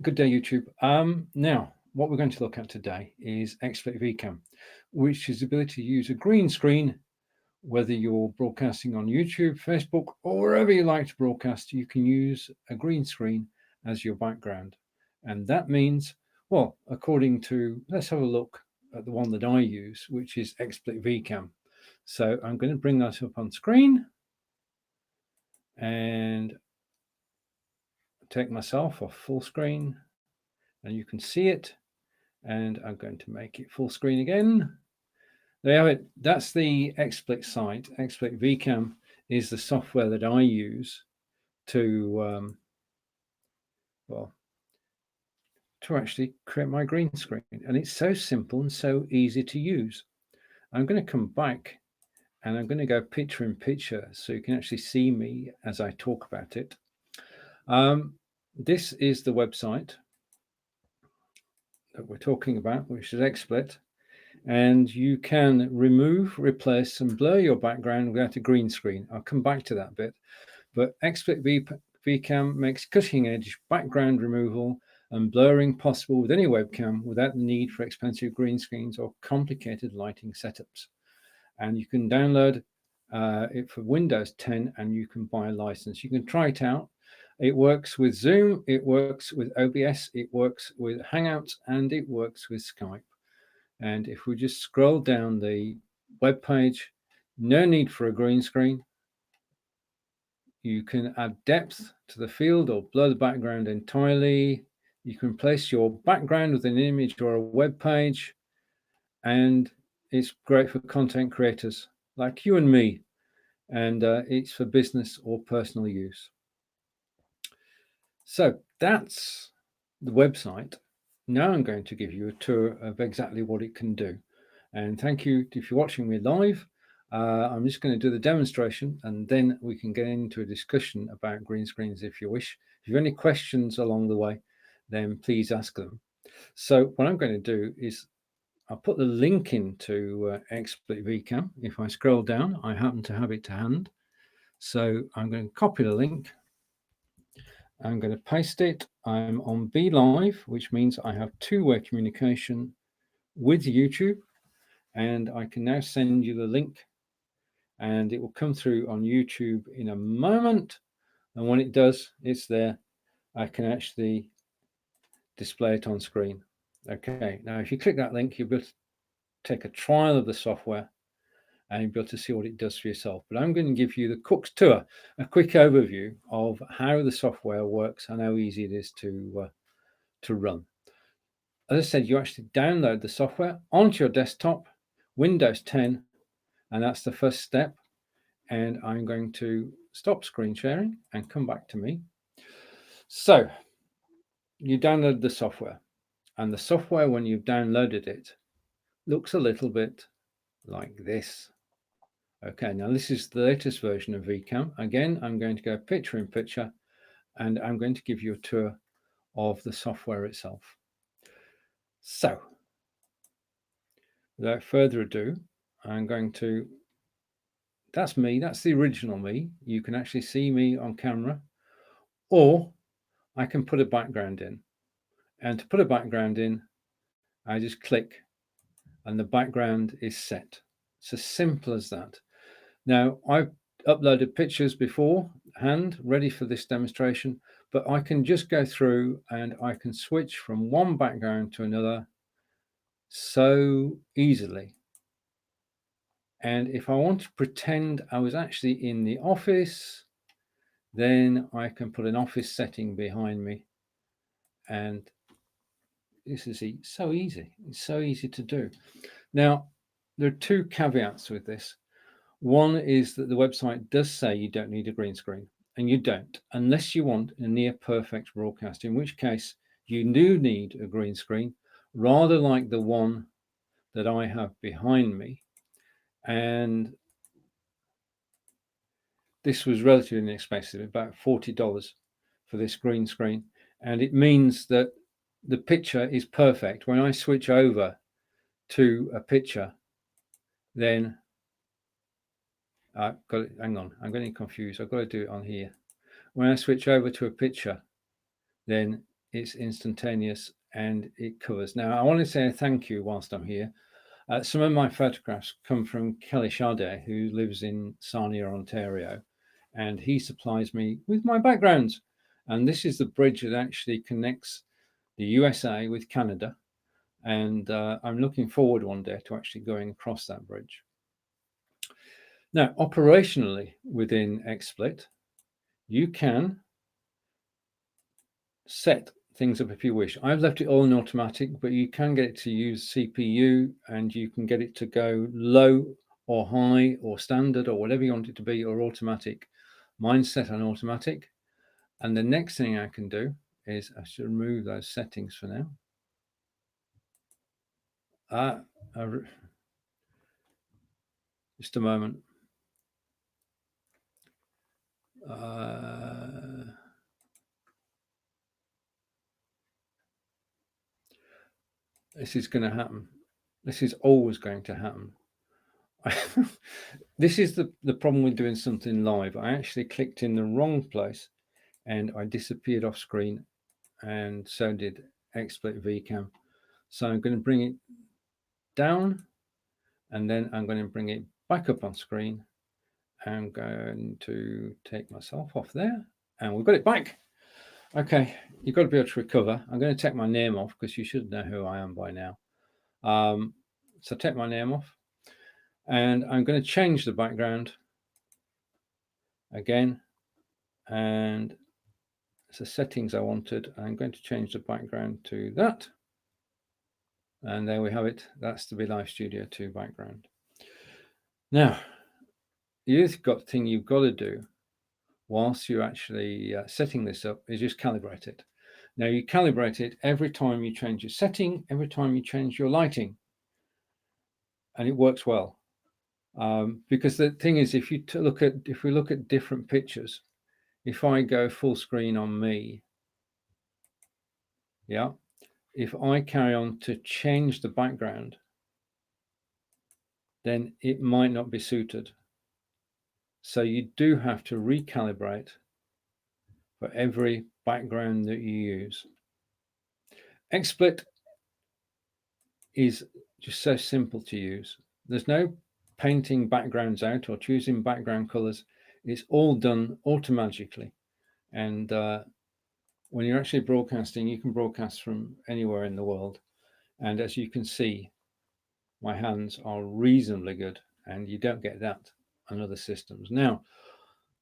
Good day, YouTube. Now, what we're going to look at today is Xsplit Vcam, which is the ability to use a green screen, whether you're broadcasting on YouTube, Facebook, or wherever you like to broadcast, you can use a green screen as your background. And that means, well, according to, let's have a look at the one that I use, which is Xsplit Vcam. So I'm going to bring that up on screen and take myself off full screen, and you can see it. And I'm going to make it full screen again. There you have it. That's the Xsplit site. Xsplit Vcam is the software that I use to to actually create my green screen. And it's so simple and so easy to use. I'm going to come back and I'm going to go picture in picture so you can actually see me as I talk about it. This is the website that we're talking about, which is Xsplit. And you can remove, replace, and blur your background without a green screen. I'll come back to that bit. But Xsplit Vcam makes cutting-edge background removal and blurring possible with any webcam without the need for expensive green screens or complicated lighting setups. And you can download it for Windows 10, and you can buy a license. You can try it out. It works with Zoom, it works with OBS, it works with Hangouts, and it works with Skype. And if we just scroll down the web page, no need for a green screen. You can add depth to the field or blur the background entirely. You can place your background with an image or a web page, and it's great for content creators like you and me, and it's for business or personal use. So that's the website. Now I'm going to give you a tour of exactly what it can do. And thank you if you're watching me live. I'm just going to do the demonstration, and then we can get into a discussion about green screens if you wish. If you have any questions along the way, then please ask them. So what I'm going to do is I'll put the link into Xsplit Vcam. If I scroll down, I happen to have it to hand. So I'm going to copy the link. I'm going to paste it. I'm on Be.Live, which means I have two-way communication with YouTube, and I can now send you the link, and it will come through on YouTube in a moment. And when it does, it's there. I can actually display it on screen. Okay, now if you click that link, you'll be able to take a trial of the software and you'll be able to see what it does for yourself. But I'm going to give you the cook's tour, a quick overview of how the software works and how easy it is to run. As I said, you actually download the software onto your desktop, Windows 10, and that's the first step. And I'm going to stop screen sharing and come back to me. So you download the software, and the software, when you've downloaded it, looks a little bit like this. Okay, now this is the latest version of Vcam. Again, I'm going to go picture in picture, and I'm going to give you a tour of the software itself. So without further ado, I'm going to, that's me, that's the original me. You can actually see me on camera, or I can put a background in. And to put a background in, I just click and the background is set. It's as simple as that. Now, I've uploaded pictures beforehand, ready for this demonstration, but I can just go through and I can switch from one background to another so easily. And if I want to pretend I was actually in the office, then I can put an office setting behind me. And this is so easy. It's so easy to do. Now, there are two caveats with this. One is that the website does say you don't need a green screen, and you don't, unless you want a near perfect broadcast, in which case you do need a green screen, rather like the one that I have behind me. And this was relatively inexpensive, about $40 for this green screen. And it means that the picture is perfect. When I switch over to a picture, then hang on, I'm getting confused. I've got to do it on here. When I switch over to a picture, then it's instantaneous and it covers. Now, I want to say a thank you whilst I'm here. Some of my photographs come from Kelly Sade, who lives in Sarnia, Ontario, and he supplies me with my backgrounds. And this is the bridge that actually connects the USA with Canada. And I'm looking forward one day to actually going across that bridge. Now, operationally within Xsplit, you can set things up if you wish. I've left it all in automatic, but you can get it to use CPU, and you can get it to go low or high or standard or whatever you want it to be, or automatic. Mine's set on automatic. And the next thing I can do is I should remove those settings for now. Just a moment. This is going to happen. This is always going to happen. This is the problem with doing something live. I actually clicked in the wrong place and I disappeared off screen, and so did Xsplit Vcam. So I'm going to bring it down, and then I'm going to bring it back up on screen. I'm going to take myself off there, and we've got it back. Okay, you've got to be able to recover. I'm going to take my name off because you should know who I am by now. So take my name off, and I'm going to change the background again, and it's the settings I wanted. I'm going to change the background to that, and there we have it. That's the Be.Live Studio 2 background. Now, the other thing you've got to do whilst you're actually setting this up is just calibrate it. Now, you calibrate it every time you change your setting, every time you change your lighting, and it works well. Because the thing is, if we look at different pictures, if I go full screen on me, yeah, if I carry on to change the background, then it might not be suited. So you do have to recalibrate for every background that you use. Xsplit is just so simple to use. There's no painting backgrounds out or choosing background colors. It's all done automatically. And when you're actually broadcasting, you can broadcast from anywhere in the world. And as you can see, my hands are reasonably good, and you don't get that on other systems. Now,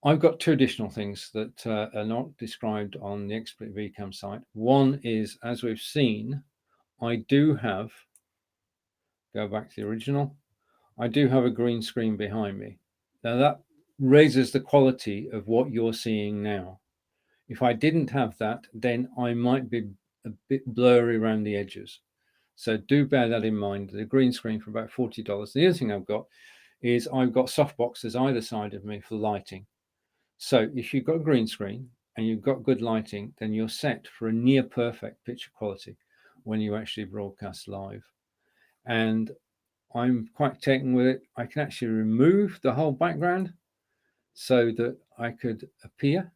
I've got two additional things that are not described on the Xsplit Vcam site. One is, as we've seen, I do have, go back to the original, I do have a green screen behind me. Now that raises the quality of what you're seeing now. If I didn't have that, then I might be a bit blurry around the edges. So do bear that in mind. The green screen for about $40. The other thing I've got is I've got softboxes either side of me for lighting. So if you've got a green screen and you've got good lighting, then you're set for a near perfect picture quality when you actually broadcast live. And I'm quite taken with it. I can actually remove the whole background so that I could appear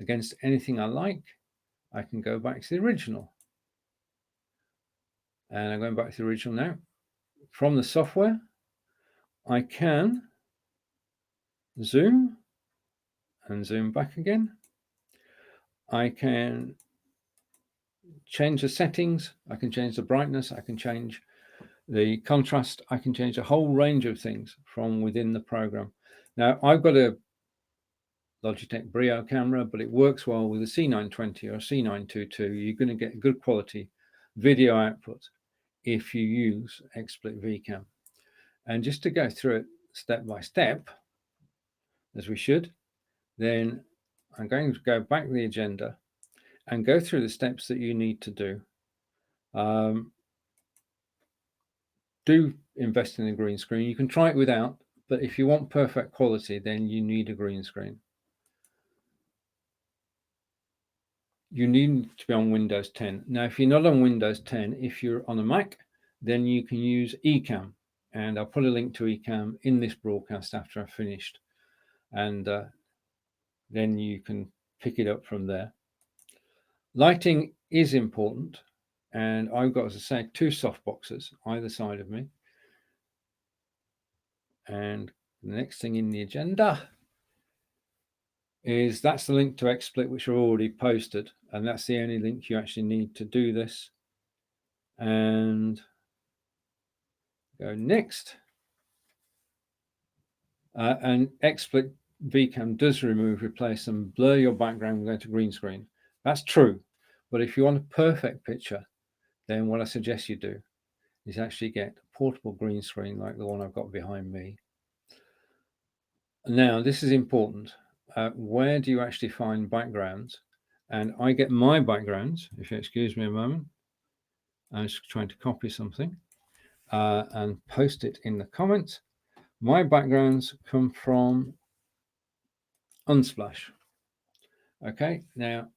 against anything I like. I can go back to the original. And I'm going back to the original now. From the software, I can zoom and zoom back again. I can change the settings. I can change the brightness. I can change the contrast. I can change a whole range of things from within the program. Now, I've got a Logitech Brio camera, but it works well with a C920 or a C922. You're going to get good quality video output if you use Xsplit Vcam. And just to go through it step by step, as we should, then I'm going to go back to the agenda and go through the steps that you need to do. Do invest in a green screen. You can try it without, but if you want perfect quality, then you need a green screen. You need to be on Windows 10. Now, if you're not on Windows 10, if you're on a Mac, then you can use Ecamm. And I'll put a link to Ecamm in this broadcast after I've finished. And then you can pick it up from there. Lighting is important. And I've got, as I say, 2 softboxes either side of me. And the next thing in the agenda is that's the link to XSplit, which are already posted. And that's the only link you actually need to do this. And go next. And XSplit Vcam does remove, replace, and blur your background going to green screen. That's true. But if you want a perfect picture, then what I suggest you do is actually get a portable green screen like the one I've got behind me. Now, this is important. Where do you actually find backgrounds? And I get my backgrounds, if you excuse me a moment. I'm just trying to copy something and post it in the comments. My backgrounds come from Unsplash. Okay, now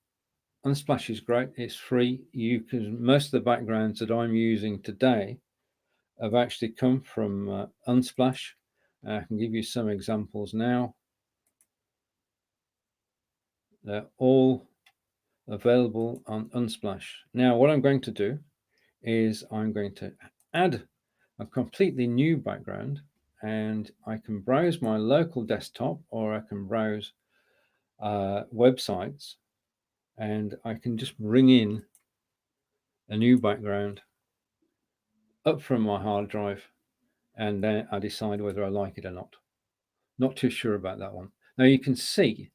Unsplash is great. It's free. You can, most of the backgrounds that I'm using today have actually come from Unsplash. I can give you some examples now. They're all available on Unsplash. Now, what I'm going to do is I'm going to add a completely new background, and I can browse my local desktop, or I can browse websites, and I can just bring in a new background up from my hard drive, and then I decide whether I like it or not. Not too sure about that one. Now you can see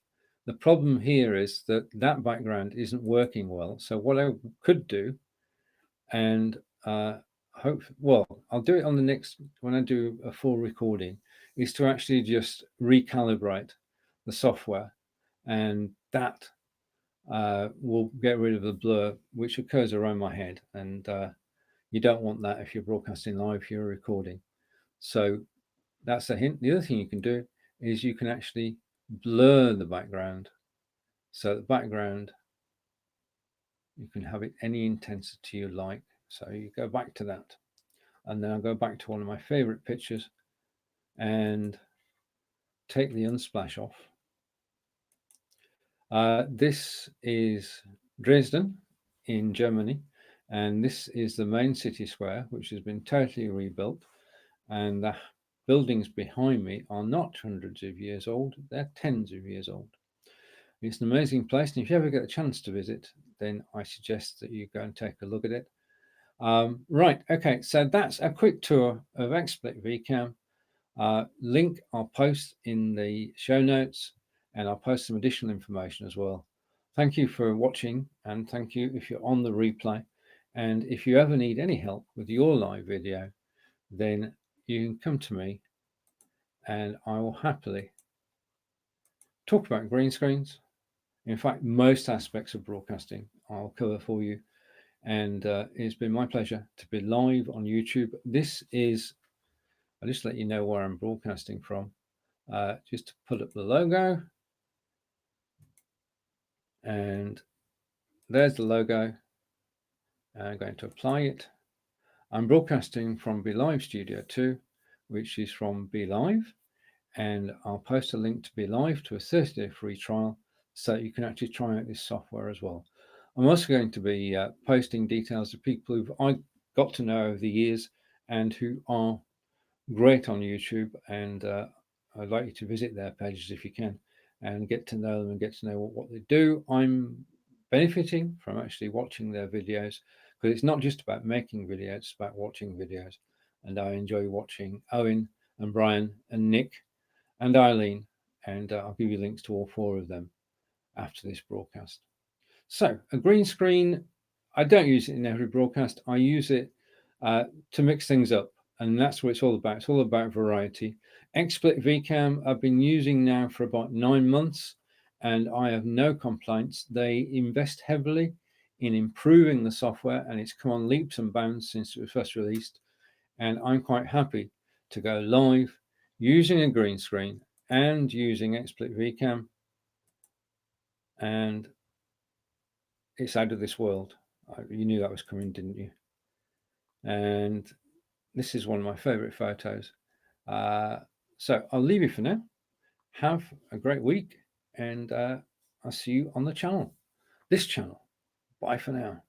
the problem here is that that background isn't working well. So what I could do, and I'll do it on the next, when I do a full recording, is to actually just recalibrate the software, and that will get rid of the blur which occurs around my head. And you don't want that if you're broadcasting live, if you're recording. So that's a hint. The other thing you can do is you can actually blur the background. So the background, you can have it any intensity you like. So you go back to that. And then I'll go back to one of my favorite pictures and take the unsplash off. This is Dresden in Germany. And this is the main city square, which has been totally rebuilt. And the buildings behind me are not hundreds of years old, they're tens of years old. It's an amazing place, and if you ever get a chance to visit, then I suggest that you go and take a look at it. Right, okay, so that's a quick tour of XSplit Vcam. Link I'll post in the show notes, and I'll post some additional information as well. Thank you for watching, and thank you if you're on the replay. And if you ever need any help with your live video, then you can come to me and I will happily talk about green screens. In fact, most aspects of broadcasting I'll cover for you. And it's been my pleasure to be live on YouTube. This is, I'll just let you know where I'm broadcasting from. Just to put up the logo. And there's the logo. I'm going to apply it. I'm broadcasting from Be.Live Studio 2, which is from Be.Live. And I'll post a link to Be.Live to a 30-day free trial so that you can actually try out this software as well. I'm also going to be posting details of people who I got to know over the years and who are great on YouTube, and I'd like you to visit their pages if you can and get to know them and get to know what they do. I'm benefiting from actually watching their videos, because it's not just about making videos, it's about watching videos. And I enjoy watching Owen and Brian and Nick and Eileen, and I'll give you links to all 4 of them after this broadcast. So a green screen, I don't use it in every broadcast. I use it to mix things up, and that's what it's all about. It's all about variety. XSplit Vcam I've been using now for about 9 months, and I have no complaints. They invest heavily in improving the software, and it's come on leaps and bounds since it was first released. And I'm quite happy to go live using a green screen and using XSplit Vcam, and it's out of this world. You knew that was coming, didn't you? And this is one of my favorite photos. So I'll leave you for now. Have a great week, and I'll see you on the channel, this channel, Bye for now.